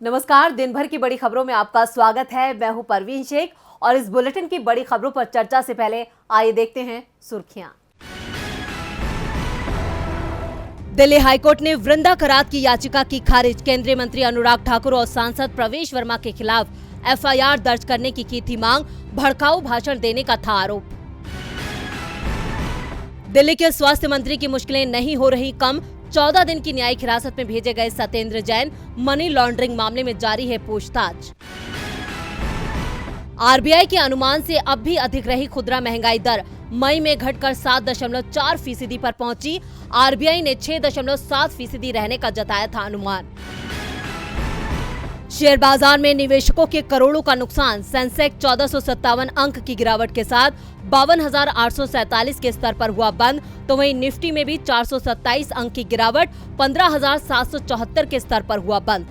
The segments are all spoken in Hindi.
नमस्कार, दिन भर की बड़ी खबरों में आपका स्वागत है। मैं हूं परवीन शेख और इस बुलेटिन की बड़ी खबरों पर चर्चा से पहले आइए देखते हैं सुर्खियां। दिल्ली हाईकोर्ट ने वृंदा करात की याचिका की खारिज। केंद्रीय मंत्री अनुराग ठाकुर और सांसद प्रवेश वर्मा के खिलाफ एफआईआर दर्ज करने की थी मांग। भड़काऊ भाषण देने का था आरोप। दिल्ली के स्वास्थ्य मंत्री की मुश्किलें नहीं हो रही कम। 14 दिन की न्यायिक हिरासत में भेजे गए सत्येंद्र जैन। मनी लॉन्ड्रिंग मामले में जारी है पूछताछ। आरबीआई के अनुमान से अब भी अधिक रही खुदरा महंगाई दर। मई में घटकर 7.4% पर पहुंची। आरबीआई ने 6.7% रहने का जताया था अनुमान। शेयर बाजार में निवेशकों के करोड़ों का नुकसान। सेंसेक्स 1457 अंक की गिरावट के साथ 52,847 के स्तर पर हुआ बंद, तो वहीं निफ्टी में भी 427 अंक की गिरावट 15,774 के स्तर पर हुआ बंद।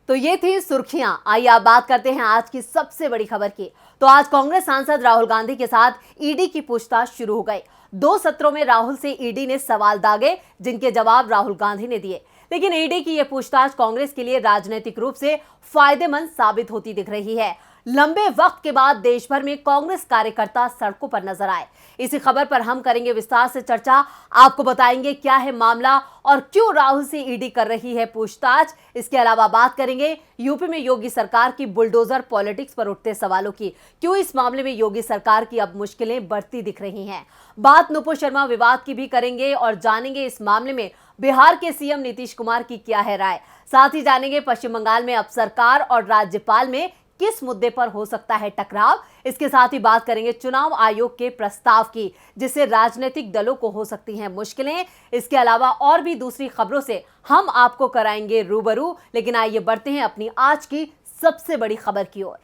तो ये थी सुर्खियां। आइए आप बात करते हैं आज की सबसे बड़ी खबर की। तो आज कांग्रेस सांसद राहुल गांधी के साथ ईडी की पूछताछ शुरू हो गई। 2 सत्रों में राहुल से ईडी ने सवाल दागे, जिनके जवाब राहुल गांधी ने दिए। लेकिन ईडी की यह पूछताछ कांग्रेस के लिए राजनीतिक रूप से फायदेमंद साबित होती दिख रही है। लंबे वक्त के बाद देश भर में कांग्रेस कार्यकर्ता सड़कों पर नजर आए। इसी खबर पर हम करेंगे विस्तार से चर्चा। आपको बताएंगे क्या है मामला और क्यों राहुल से ईडी कर रही है पूछताछ। इसके अलावा बात करेंगे यूपी में योगी सरकार की बुलडोजर पॉलिटिक्स पर उठते सवालों की। क्यों इस मामले में योगी सरकार की अब मुश्किलें बढ़ती दिख रही हैं। बात नुपुर शर्मा विवाद की भी करेंगे और जानेंगे इस मामले में बिहार के सीएम नीतीश कुमार की क्या है राय। साथ ही जानेंगे पश्चिम बंगाल में अब सरकार और राज्यपाल में किस मुद्दे पर हो सकता है टकराव। इसके साथ ही बात करेंगे चुनाव आयोग के प्रस्ताव की, जिससे राजनीतिक दलों को हो सकती हैं मुश्किलें। इसके अलावा और भी दूसरी खबरों से हम आपको कराएंगे रूबरू। लेकिन आइए बढ़ते हैं अपनी आज की सबसे बड़ी खबर की ओर।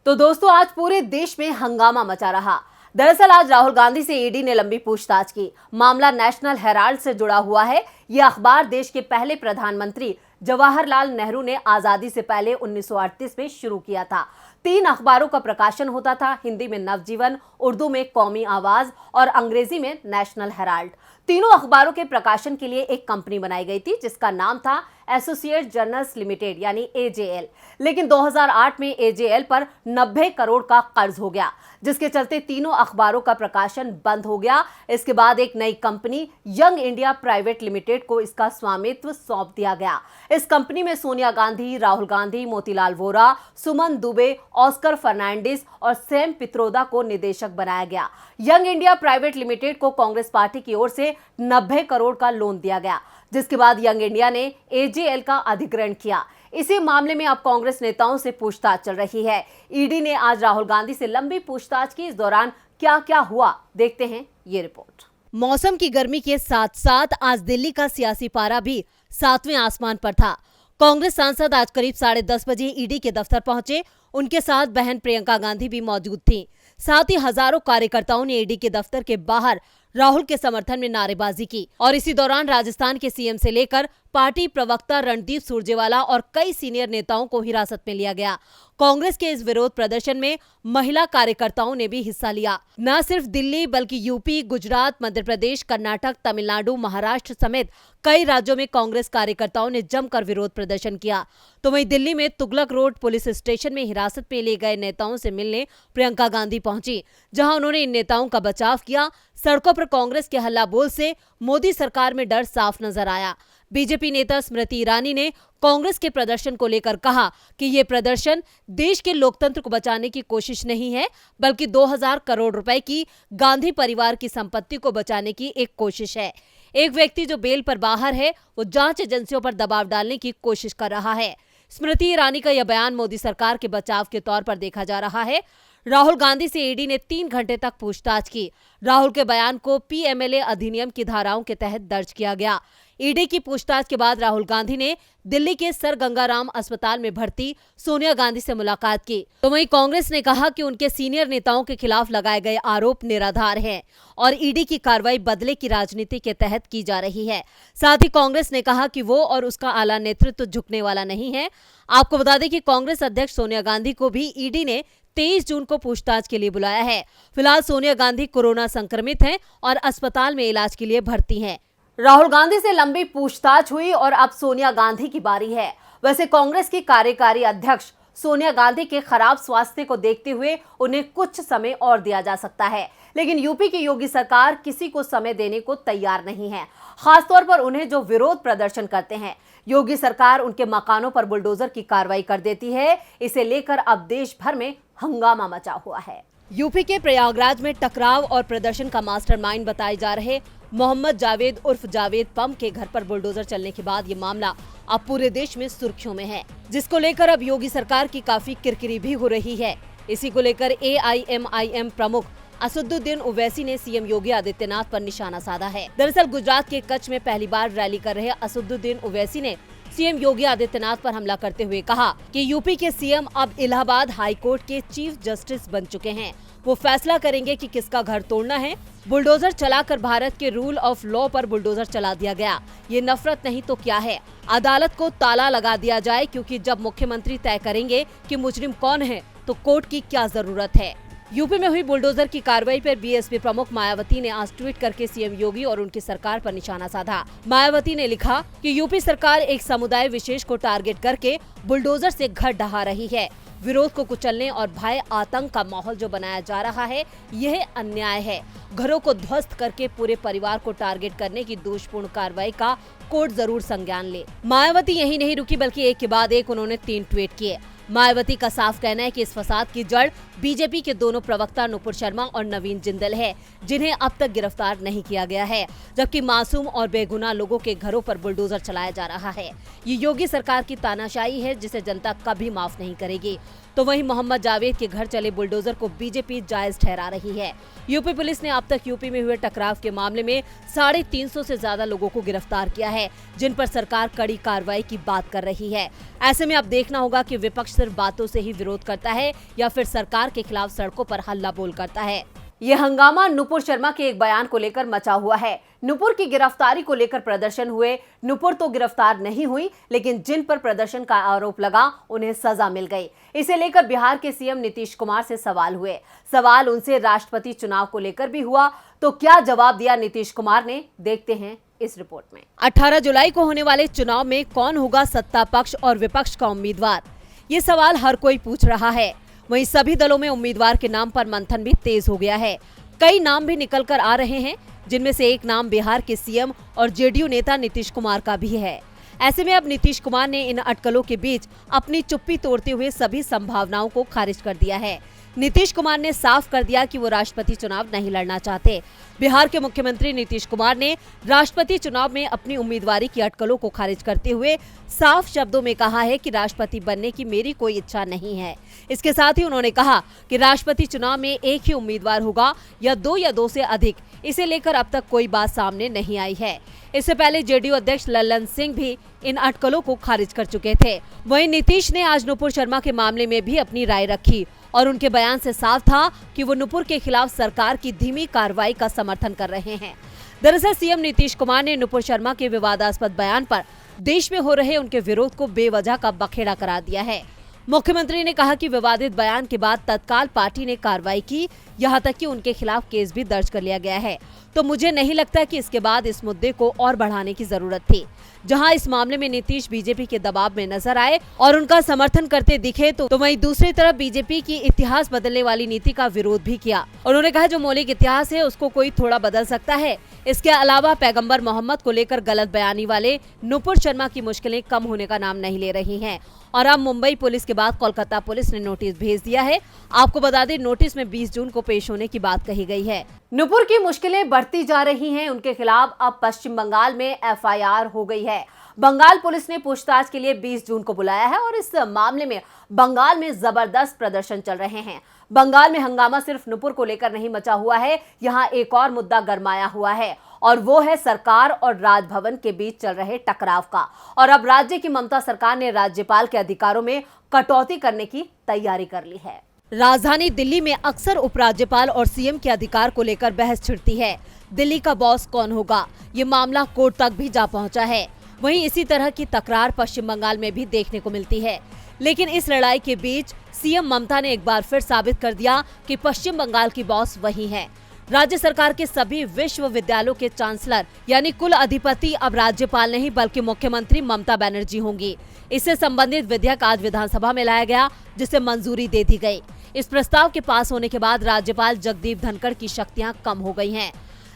तो दोस्तों, आज पूरे देश में हंगामा मचा रहा। दरअसल आज राहुल गांधी से ईडी ने लंबी पूछताछ की। मामला नेशनल हेराल्ड से जुड़ा हुआ है। यह अखबार देश के पहले प्रधानमंत्री जवाहरलाल नेहरू ने आजादी से पहले 1938 में शुरू किया था। 3 अखबारों का प्रकाशन होता था। हिंदी में नवजीवन, उर्दू में कौमी आवाज और अंग्रेजी में नेशनल हेराल्ड। तीनों अखबारों के प्रकाशन के लिए एक कंपनी बनाई गई थी, जिसका नाम था एसोसिएट जर्नल्स लिमिटेड यानी एजेएल। लेकिन 2008 में एजेएल पर 90 करोड़ का कर्ज हो गया, जिसके चलते तीनों अखबारों का प्रकाशन बंद हो गया। इसके बाद एक नई company young India private limited को इसका स्वामित्व सौंप दिया गया। इस कंपनी में सोनिया गांधी, राहुल गांधी, मोतीलाल वोरा, सुमन दुबे, ऑस्कर फर्नांडिस और सैम पित्रोदा को निदेशक बनाया गया। यंग इंडिया प्राइवेट लिमिटेड को कांग्रेस पार्टी की ओर से 90 करोड़ का लोन दिया गया, जिसके बाद यंग इंडिया ने एजेएल का अधिग्रहण किया। इसी मामले में अब कांग्रेस नेताओं से पूछताछ चल रही है। ईडी ने आज राहुल गांधी से लंबी पूछताछ की। इस दौरान क्या क्या हुआ, देखते हैं ये रिपोर्ट। मौसम की गर्मी के साथ साथ आज दिल्ली का सियासी पारा भी 7वें आसमान पर था। कांग्रेस सांसद आज करीब 10:30 बजे ईडी के दफ्तर पहुंचे। उनके साथ बहन प्रियंका गांधी भी मौजूद थीं। साथ ही हजारों कार्यकर्ताओं ने ईडी के दफ्तर के बाहर राहुल के समर्थन में नारेबाजी की। और इसी दौरान राजस्थान के सीएम से लेकर पार्टी प्रवक्ता रणदीप सुरजेवाला और कई सीनियर नेताओं को हिरासत में लिया गया। कांग्रेस के इस विरोध प्रदर्शन में महिला कार्यकर्ताओं ने भी हिस्सा लिया। न सिर्फ दिल्ली बल्कि यूपी, गुजरात, मध्य प्रदेश, कर्नाटक, तमिलनाडु, महाराष्ट्र समेत कई राज्यों में कांग्रेस कार्यकर्ताओं ने जमकर विरोध प्रदर्शन किया। तो वहीं दिल्ली में तुगलक रोड पुलिस स्टेशन में हिरासत में लिए गए नेताओं से मिलने प्रियंका गांधी पहुंची, जहां उन्होंने इन नेताओं का बचाव किया। सड़कों पर कांग्रेस के हल्ला बोल से मोदी सरकार में डर साफ नजर आया। बीजेपी नेता स्मृति ईरानी ने कांग्रेस के प्रदर्शन को लेकर कहा कि ये प्रदर्शन देश के लोकतंत्र को बचाने की कोशिश नहीं है, बल्कि 2000 करोड़ रुपए की गांधी परिवार की संपत्ति को बचाने की एक कोशिश है। एक व्यक्ति जो बेल पर बाहर है, वो जांच एजेंसियों पर दबाव डालने की कोशिश कर रहा है। स्मृति ईरानी का यह बयान मोदी सरकार के बचाव के तौर पर देखा जा रहा है। राहुल गांधी से ईडी ने 3 घंटे तक पूछताछ की। राहुल के बयान को पीएमएलए अधिनियम की धाराओं के तहत दर्ज किया गया। ईडी की पूछताछ के बाद राहुल गांधी ने दिल्ली के सर गंगाराम अस्पताल में भर्ती सोनिया गांधी से मुलाकात की। तो वहीं कांग्रेस ने कहा कि उनके सीनियर नेताओं के खिलाफ लगाए गए आरोप निराधार हैं और ईडी की कार्रवाई बदले की राजनीति के तहत की जा रही है। साथ ही कांग्रेस ने कहा कि वो और उसका आला नेतृत्व झुकने वाला नहीं है। आपको बता दें कि कांग्रेस अध्यक्ष सोनिया गांधी को भी ईडी ने 23 जून को पूछताछ के लिए बुलाया है। फिलहाल सोनिया गांधी कोरोना संक्रमित हैं और अस्पताल में इलाज के लिए भर्ती हैं। राहुल गांधी से लंबी पूछताछ हुई और अब सोनिया गांधी की बारी है। वैसे कांग्रेस की कार्यकारी अध्यक्ष सोनिया गांधी के खराब स्वास्थ्य को देखते हुए उन्हें कुछ समय और दिया जा सकता है, लेकिन यूपी की योगी सरकार किसी को समय देने को तैयार नहीं है। खासतौर पर उन्हें जो विरोध प्रदर्शन करते हैं, योगी सरकार उनके मकानों पर बुलडोजर की कार्रवाई कर देती है। इसे लेकर अब देश भर में हंगामा मचा हुआ है। यूपी के प्रयागराज में टकराव और प्रदर्शन का मास्टरमाइंड बताए जा रहे मोहम्मद जावेद उर्फ जावेद पम के घर पर बुलडोजर चलने के बाद ये मामला अब पूरे देश में सुर्खियों में है, जिसको लेकर अब योगी सरकार की काफी किरकिरी भी हो रही है। इसी को लेकर AIMIM प्रमुख असदुद्दीन ओवैसी ने सीएम योगी आदित्यनाथ पर निशाना साधा है। दरअसल गुजरात के कच्छ में पहली बार रैली कर रहे असदुद्दीन ओवैसी ने सीएम योगी आदित्यनाथ पर हमला करते हुए कहा कि यूपी के सीएम अब इलाहाबाद हाई कोर्ट के चीफ जस्टिस बन चुके हैं। वो फैसला करेंगे कि किसका घर तोड़ना है। बुलडोजर चलाकर भारत के रूल ऑफ लॉ पर बुलडोजर चला दिया गया। ये नफरत नहीं तो क्या है। अदालत को ताला लगा दिया जाए, क्योंकि जब मुख्यमंत्री तय करेंगे कि मुजरिम कौन है तो कोर्ट की क्या जरूरत है। यूपी में हुई बुलडोजर की कार्रवाई पर बीएसपी प्रमुख मायावती ने आज ट्वीट करके सीएम योगी और उनकी सरकार पर निशाना साधा। मायावती ने लिखा कि यूपी सरकार एक समुदाय विशेष को टारगेट करके बुलडोजर से घर ढहा रही है। विरोध को कुचलने और भय आतंक का माहौल जो बनाया जा रहा है, यह अन्याय है। घरों को ध्वस्त करके पूरे परिवार को टारगेट करने की दोषपूर्ण कार्रवाई का कोर्ट जरूर संज्ञान ले। मायावती यही नहीं रुकी, बल्कि एक के बाद एक उन्होंने 3 ट्वीट किए। मायावती का साफ कहना है कि इस फसाद की जड़ बीजेपी के दोनों प्रवक्ता नुपुर शर्मा और नवीन जिंदल है, जिन्हें अब तक गिरफ्तार नहीं किया गया है, जबकि मासूम और बेगुनाह लोगों के घरों पर बुलडोजर चलाया जा रहा है। ये योगी सरकार की तानाशाही है, जिसे जनता कभी माफ नहीं करेगी। तो वहीं मोहम्मद जावेद के घर चले बुलडोजर को बीजेपी जायज ठहरा रही है। यूपी पुलिस ने अब तक यूपी में हुए टकराव के मामले में 350 से ज्यादा लोगों को गिरफ्तार किया है, जिन पर सरकार कड़ी कार्रवाई की बात कर रही है। ऐसे में अब देखना होगा कि विपक्ष सिर्फ बातों से ही विरोध करता है या फिर सरकार के खिलाफ सड़कों पर हल्ला बोल करता है। ये हंगामा नुपुर शर्मा के एक बयान को लेकर मचा हुआ है। नुपुर की गिरफ्तारी को लेकर प्रदर्शन हुए। नुपुर तो गिरफ्तार नहीं हुई, लेकिन जिन पर प्रदर्शन का आरोप लगा उन्हें सजा मिल गई। इसे लेकर बिहार के सीएम नीतीश कुमार से सवाल हुए। सवाल उनसे राष्ट्रपति चुनाव को लेकर भी हुआ। तो क्या जवाब दिया नीतीश कुमार ने, देखते हैं इस रिपोर्ट में। 18 जुलाई को होने वाले चुनाव में कौन होगा सत्ता पक्ष और विपक्ष का उम्मीदवार, ये सवाल हर कोई पूछ रहा है। वहीं सभी दलों में उम्मीदवार के नाम पर मंथन भी तेज हो गया है। कई नाम भी निकल कर आ रहे हैं, जिनमें से एक नाम बिहार के सीएम और जेडीयू नेता नीतीश कुमार का भी है। ऐसे में अब नीतीश कुमार ने इन अटकलों के बीच अपनी चुप्पी तोड़ते हुए सभी संभावनाओं को खारिज कर दिया है। नीतीश कुमार ने साफ कर दिया कि वो राष्ट्रपति चुनाव नहीं लड़ना चाहते। बिहार के मुख्यमंत्री नीतीश कुमार ने राष्ट्रपति चुनाव में अपनी उम्मीदवारी की अटकलों को खारिज करते हुए साफ शब्दों में कहा है कि राष्ट्रपति बनने की मेरी कोई इच्छा नहीं है। इसके साथ ही उन्होंने कहा कि राष्ट्रपति चुनाव में एक ही उम्मीदवार होगा या दो से अधिक, इसे लेकर अब तक कोई बात सामने नहीं आई है। इससे पहले जेडीयू अध्यक्ष लल्लन सिंह भी इन अटकलों को खारिज कर चुके थे। वहीं नीतीश ने आज नुपुर शर्मा के मामले में भी अपनी राय रखी और उनके बयान से साफ था कि वो नुपुर के खिलाफ सरकार की धीमी कार्रवाई का समर्थन कर रहे हैं। दरअसल सीएम नीतीश कुमार ने नुपुर शर्मा के विवादास्पद बयान पर देश में हो रहे उनके विरोध को बेवजह का बखेड़ा करार दिया है। मुख्यमंत्री ने कहा कि विवादित बयान के बाद तत्काल पार्टी ने कार्रवाई की, यहाँ तक कि उनके खिलाफ केस भी दर्ज कर लिया गया है। तो मुझे नहीं लगता कि इसके बाद इस मुद्दे को और बढ़ाने की जरूरत थी। जहां इस मामले में नीतीश बीजेपी के दबाव में नजर आए और उनका समर्थन करते दिखे, तो वहीं दूसरी तरफ बीजेपी की इतिहास बदलने वाली नीति का विरोध भी किया। उन्होंने कहा जो मौलिक इतिहास है उसको कोई थोड़ा बदल सकता है। इसके अलावा पैगंबर मोहम्मद को लेकर गलत बयानी वाले नुपुर शर्मा की मुश्किलें कम होने का नाम नहीं ले रही हैं। और अब मुंबई पुलिस के बाद कोलकाता पुलिस ने नोटिस भेज दिया है। आपको बता दें, नोटिस में 20 जून को पेश होने की बात कही गई है। नुपुर की मुश्किलें बढ़ती जा रही हैं। उनके खिलाफ अब पश्चिम बंगाल में FIR हो गई है। बंगाल पुलिस ने पूछताछ के लिए 20 जून को बुलाया है और इस मामले में बंगाल में जबरदस्त प्रदर्शन चल रहे हैं। बंगाल में हंगामा सिर्फ नुपुर को लेकर नहीं मचा हुआ है, यहाँ एक और मुद्दा गरमाया हुआ है और वो है सरकार और राजभवन के बीच चल रहे टकराव का। और अब राज्य की ममता सरकार ने राज्यपाल के अधिकारों में कटौती करने की तैयारी कर ली है। राजधानी दिल्ली में अक्सर उपराज्यपाल और सीएम के अधिकार को लेकर बहस छिड़ती है। दिल्ली का बॉस कौन होगा, ये मामला कोर्ट तक भी जा पहुंचा है। वहीं इसी तरह की तकरार पश्चिम बंगाल में भी देखने को मिलती है। लेकिन इस लड़ाई के बीच सीएम ममता ने एक बार फिर साबित कर दिया कि पश्चिम बंगाल की बॉस वही है। राज्य सरकार के सभी विश्वविद्यालयों के चांसलर यानी कुल अधिपति अब राज्यपाल नहीं बल्कि मुख्यमंत्री ममता बनर्जी होंगी। इससे संबंधित विधेयक आज विधानसभा में लाया गया, जिसे मंजूरी दे दी गई। इस प्रस्ताव के पास होने के बाद राज्यपाल जगदीप धनखड़ की शक्तियां कम हो गई हैं।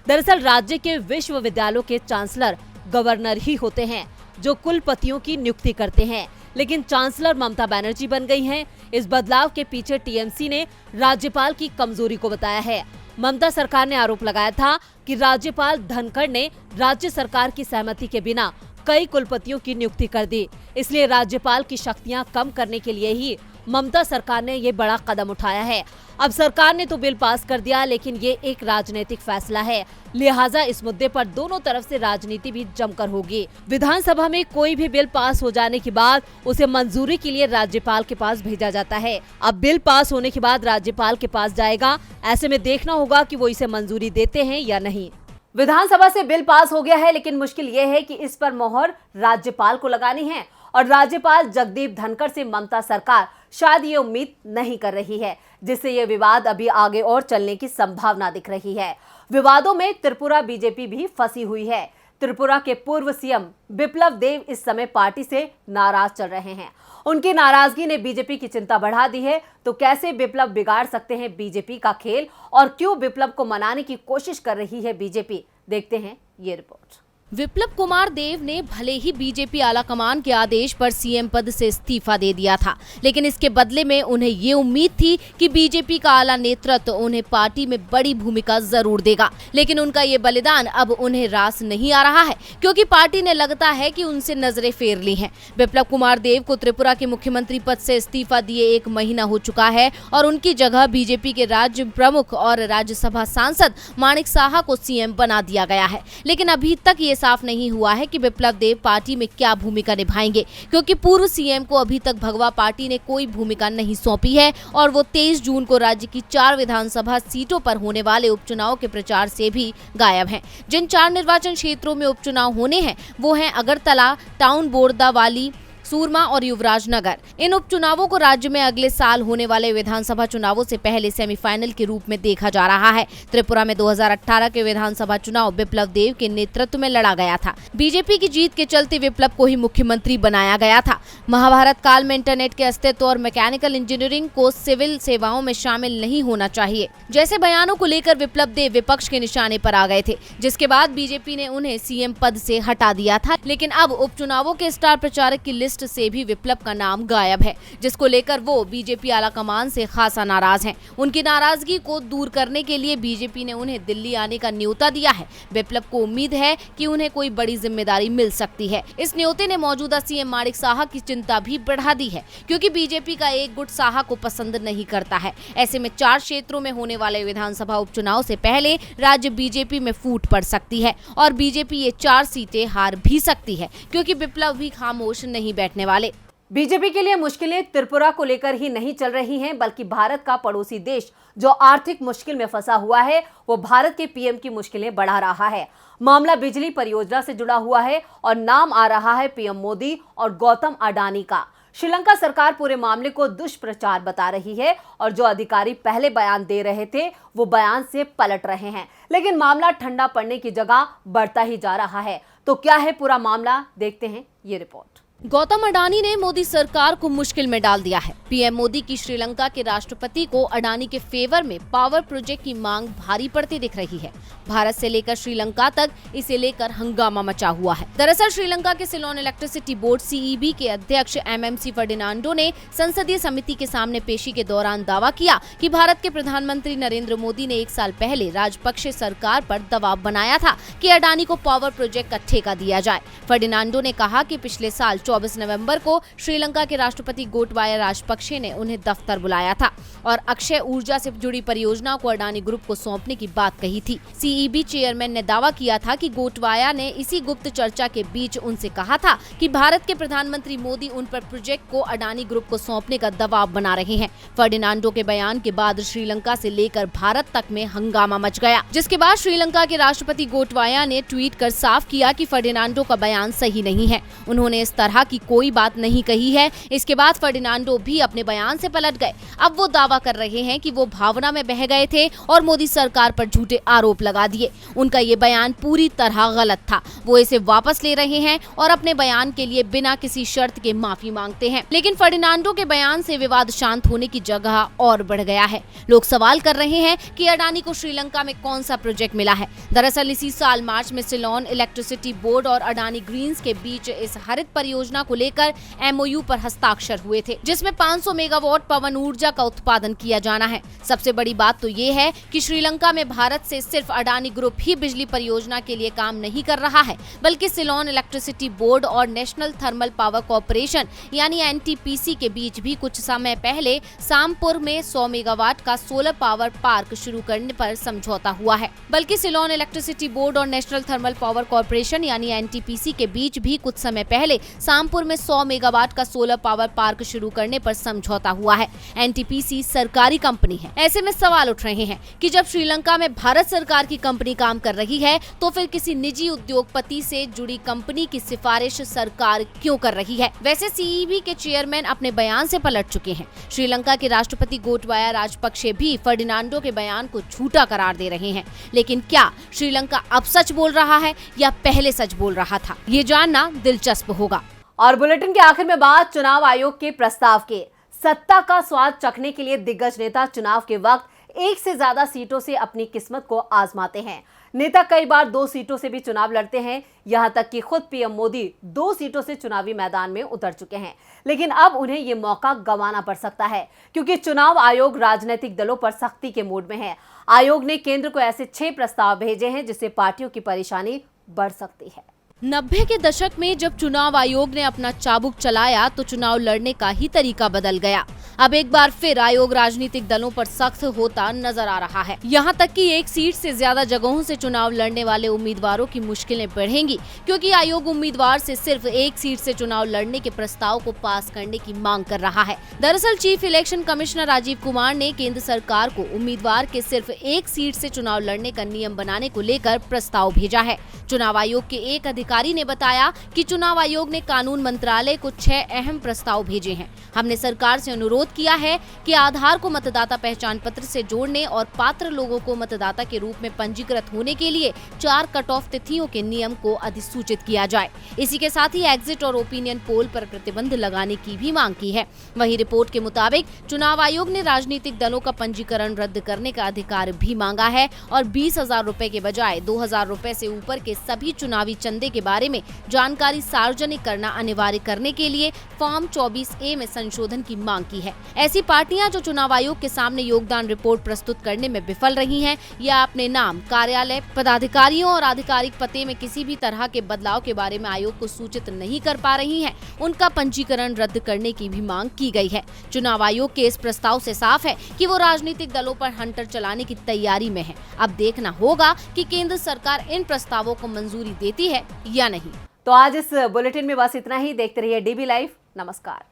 दरअसल राज्य के विश्वविद्यालयों के चांसलर गवर्नर ही होते हैं, जो कुलपतियों की नियुक्ति करते हैं, लेकिन चांसलर ममता बनर्जी बन गई हैं। इस बदलाव के पीछे टीएमसी ने राज्यपाल की कमजोरी को बताया है। ममता सरकार ने आरोप लगाया था कि राज्यपाल धनखड़ ने राज्य सरकार की सहमति के बिना कई कुलपतियों की नियुक्ति कर दी। इसलिए राज्यपाल की शक्तियां कम करने के लिए ही ममता सरकार ने ये बड़ा कदम उठाया है। अब सरकार ने तो बिल पास कर दिया, लेकिन ये एक राजनीतिक फैसला है, लिहाजा इस मुद्दे पर दोनों तरफ से राजनीति भी जमकर होगी। विधानसभा में कोई भी बिल पास हो जाने के बाद उसे मंजूरी के लिए राज्यपाल के पास भेजा जाता है। अब बिल पास होने के बाद राज्यपाल के पास जाएगा, ऐसे में देखना होगा कि वो इसे मंजूरी देते हैं या नहीं। विधानसभा से बिल पास हो गया है, लेकिन मुश्किल ये है कि इस पर मोहर राज्यपाल को लगानी है और राज्यपाल जगदीप धनखड़ से ममता सरकार शायद ये उम्मीद नहीं कर रही है, जिससे ये विवाद अभी आगे और चलने की संभावना दिख रही है। विवादों में त्रिपुरा बीजेपी भी फंसी हुई है। त्रिपुरा के पूर्व सीएम बिप्लब देव इस समय पार्टी से नाराज चल रहे हैं। उनकी नाराजगी ने बीजेपी की चिंता बढ़ा दी है। तो कैसे बिप्लब बिगाड़ सकते हैं बीजेपी का खेल और क्यों बिप्लब को मनाने की कोशिश कर रही है बीजेपी, देखते हैं ये रिपोर्ट। बिप्लब कुमार देव ने भले ही बीजेपी आलाकमान के आदेश पर सीएम पद से इस्तीफा दे दिया था, लेकिन इसके बदले में उन्हें ये उम्मीद थी कि बीजेपी का आला नेतृत्व उन्हें पार्टी में बड़ी भूमिका जरूर देगा। लेकिन उनका ये बलिदान अब उन्हें रास नहीं आ रहा है, क्योंकि पार्टी ने लगता है कि उनसे नजरें फेर ली हैं। बिप्लब कुमार देव को त्रिपुरा के मुख्यमंत्री पद से इस्तीफा दिए 1 महीना हो चुका है और उनकी जगह बीजेपी के राज्य प्रमुख और राज्यसभा सांसद माणिक साहा को सीएम बना दिया गया है। लेकिन अभी तक ये साफ नहीं हुआ है कि बिप्लब देव पार्टी में क्या भूमिका निभाएंगे, क्योंकि पूर्व सीएम को अभी तक भगवा पार्टी ने कोई भूमिका नहीं सौंपी है और वो 23 जून को राज्य की 4 विधानसभा सीटों पर होने वाले उपचुनाव के प्रचार से भी गायब हैं। जिन 4 निर्वाचन क्षेत्रों में उपचुनाव होने हैं वो हैं अगरतला, टाउन बोरदावाली, सूरमा और युवराज नगर। इन उपचुनावों को राज्य में अगले साल होने वाले विधानसभा चुनावों से पहले सेमीफाइनल के रूप में देखा जा रहा है। त्रिपुरा में 2018 के विधानसभा चुनाव बिप्लब देव के नेतृत्व में लड़ा गया था। बीजेपी की जीत के चलते बिप्लब को ही मुख्यमंत्री बनाया गया था। महाभारत काल में इंटरनेट के अस्तित्व और मैकेनिकल इंजीनियरिंग को सिविल सेवाओं में शामिल नहीं होना चाहिए जैसे बयानों को लेकर बिप्लब देव विपक्ष के निशाने पर आ गए थे, जिसके बाद बीजेपी ने उन्हें सीएम पद से हटा दिया था। लेकिन अब उपचुनावों के स्टार प्रचारक की लिस्ट से भी बिप्लब का नाम गायब है, जिसको लेकर वो बीजेपी आलाकमान से खासा नाराज हैं। उनकी नाराजगी को दूर करने के लिए बीजेपी ने उन्हें दिल्ली आने का न्योता दिया है। बिप्लब को उम्मीद है कि उन्हें कोई बड़ी जिम्मेदारी मिल सकती है। इस न्योते ने मौजूदा सीएम माणिक साहा की चिंता भी बढ़ा दी है, क्योंकि बीजेपी का एक गुट साहा को पसंद नहीं करता है। ऐसे में 4 क्षेत्रों में होने वाले विधानसभा उपचुनाव से पहले राज्य बीजेपी में फूट पड़ सकती है और बीजेपी ये 4 सीटें हार भी सकती है, क्योंकि बिप्लब भी खामोश नहीं बैठने वाले। बीजेपी के लिए मुश्किलें त्रिपुरा को लेकर ही नहीं चल रही हैं, बल्कि भारत का पड़ोसी देश जो आर्थिक मुश्किल में फंसा हुआ है वो भारत के पीएम की मुश्किलें बढ़ा रहा है। मामला बिजली परियोजना से जुड़ा हुआ है और नाम आ रहा है पीएम मोदी और गौतम अडानी का। श्रीलंका सरकार पूरे मामले को दुष्प्रचार बता रही है और जो अधिकारी पहले बयान दे रहे थे वो बयान से पलट रहे हैं, लेकिन मामला ठंडा पड़ने की जगह बढ़ता ही जा रहा है। तो क्या है पूरा मामला, देखते हैं ये रिपोर्ट। गौतम अडानी ने मोदी सरकार को मुश्किल में डाल दिया है। पीएम मोदी की श्रीलंका के राष्ट्रपति को अडानी के फेवर में पावर प्रोजेक्ट की मांग भारी पड़ती दिख रही है। भारत से लेकर श्रीलंका तक इसे लेकर हंगामा मचा हुआ है। दरअसल श्रीलंका के सिलोन इलेक्ट्रिसिटी बोर्ड सीईबी के अध्यक्ष एमएमसी फर्डिनांडो ने संसदीय समिति के सामने पेशी के दौरान दावा किया कि भारत के प्रधानमंत्री नरेंद्र मोदी ने 1 साल पहले राजपक्षे सरकार पर दबाव बनाया था कि अडानी को पावर प्रोजेक्ट का ठेका दिया जाए। फर्डिनांडो ने कहा कि पिछले साल 24 नवंबर को श्रीलंका के राष्ट्रपति गोटबाया राजपक्षे ने उन्हें दफ्तर बुलाया था और अक्षय ऊर्जा से जुड़ी परियोजना को अडानी ग्रुप को सौंपने की बात कही थी। सीईबी चेयरमैन ने दावा किया था कि गोटबाया ने इसी गुप्त चर्चा के बीच उनसे कहा था कि भारत के प्रधानमंत्री मोदी उन पर प्रोजेक्ट को अडानी ग्रुप को सौंपने का दबाव बना रहे हैं। फर्डिनांडो के बयान के बाद श्रीलंका से लेकर भारत तक में हंगामा मच गया, जिसके बाद श्रीलंका के राष्ट्रपति गोटबाया ने ट्वीट कर साफ किया कि फर्डिनांडो का बयान सही नहीं है। उन्होंने इस तरह कहा कि कोई बात नहीं कही है। इसके बाद फर्डिनांडो भी अपने बयान से पलट गए। अब वो दावा कर रहे हैं कि वो भावना में बह गए थे और मोदी सरकार पर झूठे आरोप लगा दिए। उनका ये बयान पूरी तरह गलत था। वो इसे वापस ले रहे हैं और अपने बयान के लिए बिना किसी शर्त के माफी मांगते हैं। लेकिन फर्डिनांडो के बयान से विवाद शांत होने की जगह और बढ़ गया है। लोग सवाल कर रहे हैं कि अडानी को श्रीलंका में कौन सा प्रोजेक्ट मिला है। दरअसल इसी साल मार्च में सिलोन इलेक्ट्रिसिटी बोर्ड और अडानी ग्रीन्स के बीच इस हरित परियोजना को लेकर MOU पर हस्ताक्षर हुए थे, जिसमें 500 मेगावाट पवन ऊर्जा का उत्पादन किया जाना है। सबसे बड़ी बात तो ये है कि श्रीलंका में भारत से सिर्फ अडानी ग्रुप ही बिजली परियोजना के लिए काम नहीं कर रहा है, बल्कि सिलोन इलेक्ट्रिसिटी बोर्ड और नेशनल थर्मल पावर कॉर्पोरेशन यानी NTPC के बीच भी कुछ समय पहले सामपुर में 100 मेगावाट का सोलर पावर पार्क शुरू करने पर समझौता हुआ है। बल्कि सिलोन इलेक्ट्रिसिटी बोर्ड और नेशनल थर्मल पावर कॉर्पोरेशन यानी NTPC के बीच भी कुछ समय पहले सामपुर में 100 मेगावाट का सोलर पावर पार्क शुरू करने पर समझौता हुआ है। NTPC सरकारी कंपनी है। ऐसे में सवाल उठ रहे हैं कि जब श्रीलंका में भारत सरकार की कंपनी काम कर रही है तो फिर किसी निजी उद्योगपति से जुड़ी कंपनी की सिफारिश सरकार क्यों कर रही है। वैसे CEB के चेयरमैन अपने बयान से पलट चुके हैं। श्रीलंका के राष्ट्रपति गोटबाया राजपक्षे भी फर्डिनांडो के बयान को झूठा करार दे रहे हैं। लेकिन क्या श्रीलंका अब सच बोल रहा है या पहले सच बोल रहा था, ये जानना दिलचस्प होगा। और बुलेटिन के आखिर में बात चुनाव आयोग के प्रस्ताव के। सत्ता का स्वाद चखने के लिए दिग्गज नेता चुनाव के वक्त एक से ज्यादा सीटों से अपनी किस्मत को आजमाते हैं। नेता कई बार 2 सीटों से भी चुनाव लड़ते हैं। यहां तक कि खुद PM मोदी 2 सीटों से चुनावी मैदान में उतर चुके हैं। लेकिन अब उन्हें ये मौका गंवाना पड़ सकता है, क्योंकि चुनाव आयोग राजनीतिक दलों पर सख्ती के मूड में है। आयोग ने केंद्र को ऐसे 6 प्रस्ताव भेजे हैं जिससे पार्टियों की परेशानी बढ़ सकती है। 90 के दशक में जब चुनाव आयोग ने अपना चाबुक चलाया तो चुनाव लड़ने का ही तरीका बदल गया। अब एक बार फिर आयोग राजनीतिक दलों पर सख्त होता नजर आ रहा है। यहाँ तक कि 1 सीट से ज्यादा जगहों से चुनाव लड़ने वाले उम्मीदवारों की मुश्किलें बढ़ेंगी, क्योंकि आयोग उम्मीदवार से सिर्फ 1 सीट से चुनाव लड़ने के प्रस्ताव को पास करने की मांग कर रहा है। दरअसल chief election commissioner Rajeev Kumar ने केंद्र सरकार को उम्मीदवार के सिर्फ 1 सीट से चुनाव लड़ने का नियम बनाने को लेकर प्रस्ताव भेजा है। चुनाव आयोग के एक अधिकारी ने बताया कि चुनाव आयोग ने कानून मंत्रालय को 6 अहम प्रस्ताव भेजे हैं। हमने सरकार से अनुरोध किया है कि आधार को मतदाता पहचान पत्र से जोड़ने और पात्र लोगों को मतदाता के रूप में पंजीकृत होने के लिए 4 कट ऑफ तिथियों के नियम को अधिसूचित किया जाए। इसी के साथ ही एग्जिट और ओपिनियन पोल पर प्रतिबंध लगाने की भी मांग की है। वहीं रिपोर्ट के मुताबिक चुनाव आयोग ने राजनीतिक दलों का पंजीकरण रद्द करने का अधिकार भी मांगा है और 20,000 रुपए के बजाय 2,000 रुपए से ऊपर के सभी चुनावी चंदे के बारे में जानकारी सार्वजनिक करना अनिवार्य करने के लिए फॉर्म 24A में संशोधन की मांग की है। ऐसी पार्टियां जो चुनाव आयोग के सामने योगदान रिपोर्ट प्रस्तुत करने में विफल रही हैं या अपने नाम, कार्यालय, पदाधिकारियों और आधिकारिक पते में किसी भी तरह के बदलाव के बारे में आयोग को सूचित नहीं कर पा रही हैं, उनका पंजीकरण रद्द करने की भी मांग की गई है। चुनाव आयोग के इस प्रस्ताव से साफ है कि वो राजनीतिक दलों पर हंटर चलाने की तैयारी में है। अब देखना होगा कि केंद्र सरकार इन प्रस्तावों को मंजूरी देती है या नहीं। तो आज इस बुलेटिन में बस इतना ही। देखते रहिए DB लाइव। नमस्कार।